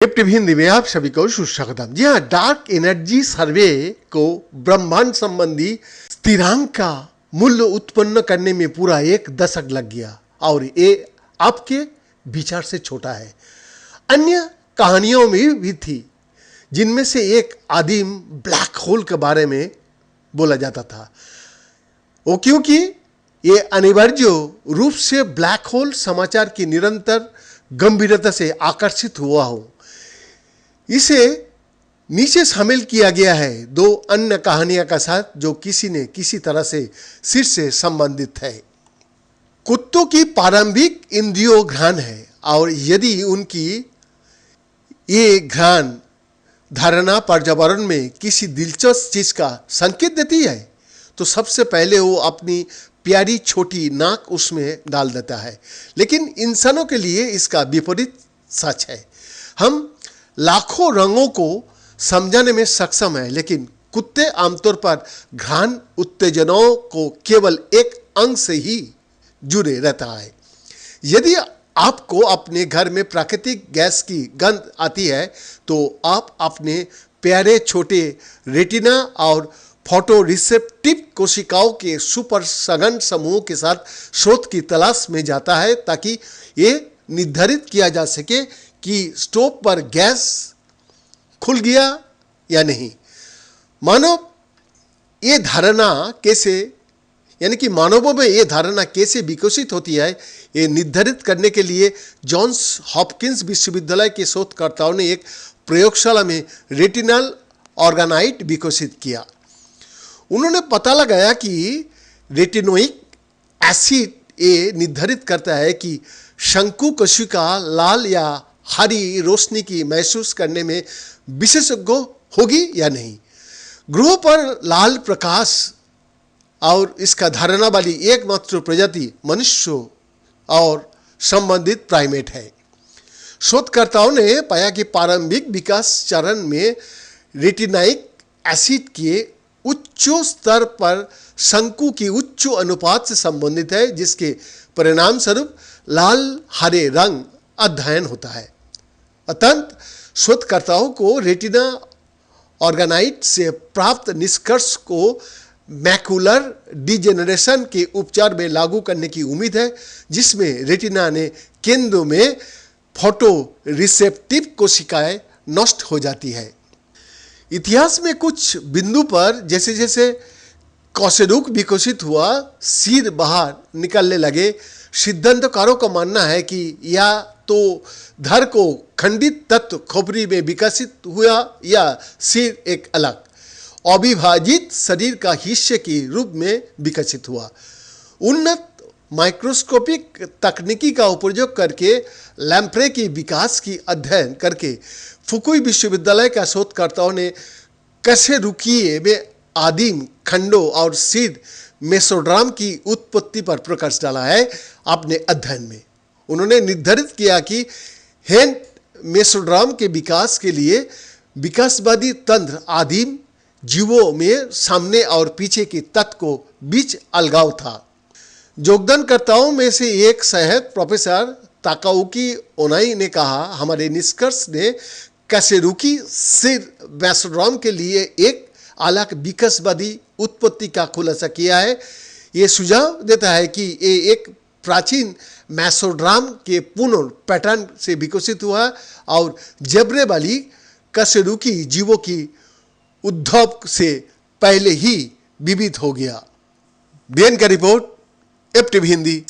FTV Hindi में आप सभी को सुस्वागतम। जी हाँ, डार्क एनर्जी सर्वे को ब्रह्मांड संबंधी स्थिरांक का मूल्य उत्पन्न करने में पूरा 1 दशक लग गया और ये आपके विचार से छोटा है। अन्य कहानियों में भी थी, जिनमें से एक आदिम ब्लैक होल के बारे में बोला जाता था। वो क्योंकि ये अनिवार्य रूप से ब्लैक होल समाचार की निरंतर गंभीरता से आकर्षित हुआ हो। इसे नीचे शामिल किया गया है 2 अन्य कहानियों का साथ, जो किसी न किसी तरह से सिर से संबंधित है। कुत्तों की प्रारंभिक इंद्रियों घ्राण है और यदि उनकी ये घ्राण धारणा पर्यावरण में किसी दिलचस्प चीज का संकेत देती है, तो सबसे पहले वो अपनी प्यारी छोटी नाक उसमें डाल देता है। लेकिन इंसानों के लिए इसका विपरीत सच है। हम लाखों रंगों को समझाने में सक्षम है, लेकिन कुत्ते आमतौर पर घ्राण उत्तेजनाओं को केवल एक अंग से ही जुड़े रहता है। यदि आपको अपने घर में प्राकृतिक गैस की गंध आती है, तो आप अपने प्यारे छोटे रेटिना और फोटो रिसेप्टिव कोशिकाओं के सुपर सघन समूह के साथ स्रोत की तलाश में जाता है, ताकि ये निर्धारित किया जा सके कि स्टोव पर गैस खुल गया या नहीं। मानव ये धारणा कैसे मानवों में ये धारणा कैसे विकसित होती है, ये निर्धारित करने के लिए जॉन्स हॉपकिंस विश्वविद्यालय के शोधकर्ताओं ने एक प्रयोगशाला में रेटिनल ऑर्गेनाइट विकसित किया। उन्होंने पता लगाया कि रेटिनोइक एसिड ये निर्धारित करता है कि शंकु कोशिका लाल या हरी रोशनी की महसूस करने में विशेषज्ञ होगी या नहीं। ग्रह पर लाल प्रकाश और इसका धारणा वाली एकमात्र प्रजाति मनुष्य और संबंधित प्राइमेट है। शोधकर्ताओं ने पाया कि प्रारंभिक विकास चरण में रेटिनाइक एसिड के उच्च स्तर पर शंकु की उच्च अनुपात से संबंधित है, जिसके परिणाम स्वरूप लाल हरे रंग अध्ययन होता है। अतंत शोधकर्ताओं को रेटिना ऑर्गेनाइट से प्राप्त निष्कर्ष को मैकुलर डिजेनरेशन के उपचार में लागू करने की उम्मीद है, जिसमें रेटिना ने केंद्र में फोटो रिसेप्टिव कोशिकाएं नष्ट हो जाती है। इतिहास में कुछ बिंदु पर जैसे जैसे कशेरुक विकसित हुआ, सिर बाहर निकलने लगे। सिद्धांतकारों का मानना है कि या तो धड़ को खंडित तत्व खोपड़ी में विकसित हुआ या सिर एक अलग अविभाजित शरीर का हिस्से के रूप में विकसित हुआ। उन्नत माइक्रोस्कोपिक तकनीकी का उपयोग करके लैम्प्रे के विकास की अध्ययन करके फुकुई विश्वविद्यालय का शोधकर्ताओं ने कशेरुकीय में आदिम खंडों और सिर मेसोड्राम की उत्पत्ति पर प्रकाश डाला है। अपने अध्ययन में उन्होंने निर्धारित किया कि हैंड मेसोड्राम के विकास के लिए विकासवादी तंत्र आदिम जीवों में सामने और पीछे के तत्व को बीच अलगाव था। योगदानकर्ताओं में से एक सहायक प्रोफेसर ताकाउकी ओनाई ने कहा, हमारे निष्कर्ष ने कशेरुकी सिर मेसोड्राम के लिए एक अलग विकासवादी उत्पत्ति का खुलासा किया है। ये सुझाव देता है कि ये एक प्राचीन मेसोड्राम के पूर्ण पैटर्न से विकसित हुआ और जबरे वाली कशेरुकी जीवों की उद्भव से पहले ही विविध हो गया। बीएन का रिपोर्ट, एफटीवी हिंदी।